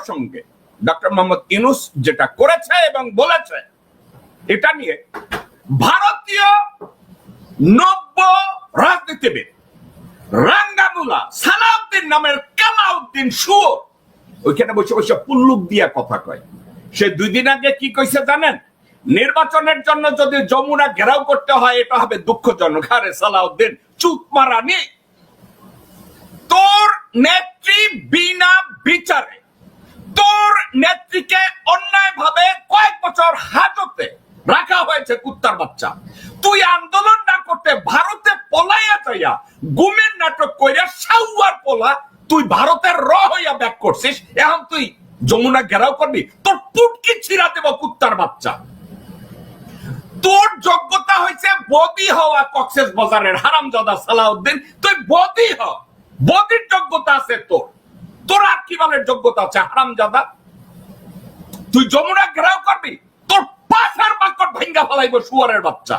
প্রসঙ্গে ডক্টর মোহাম্মদ ইউনূস যেটা করেছে এবং বলেছে, এটা নিয়ে ভারতীয় নব্য রাজনীতিবিদ রাঙ্গামুলা সালাউদ্দিন নামের কালাউদ্দিন শুয়োর ওইখানে বসে বসে পুল্লুক দিয়া কথা কয়। সে 2 দিন আগে কি কইছে জানেন? নির্বাচনের জন্য যদি যমুনা ঘেরাও করতে হয় এটা হবে দুঃখজনক। আরে সালাউদ্দিন চুপ মারানি, তোর নেত্রী বিনা বিচারে তোর নেত্রীকে অন্যায় ভাবে কয়েক বছর হাজতে রাখা হয়েছে কুত্তার বাচ্চা। তুই আন্দোলন না করতে ভারতে পলাইয়া যাইয়া গুমের নাটক কইরা সাউয়ার পোলা তুই ভারতের র হইয়া ব্যাক করছিস, এখন তুই যমুনা ঘেরাও করবি? তোর পুটকি ছিঁড়া দেব কুত্তার বাচ্চা। তোর যোগ্যতা হয়েছে বদি হওয়া কক্সেস বাজারের হারামজাদা সালাউদ্দিন, তুই বদি হ, বদির যোগ্যতা আছে তোর। তোর আর কি বলের যোগ্যতা আছে হারামজাদা? তুই যমুনা ঘেরাও করবি? তোর পাশার বাকট ভাঙ্গা ফেলাইব শুয়ারের বাচ্চা।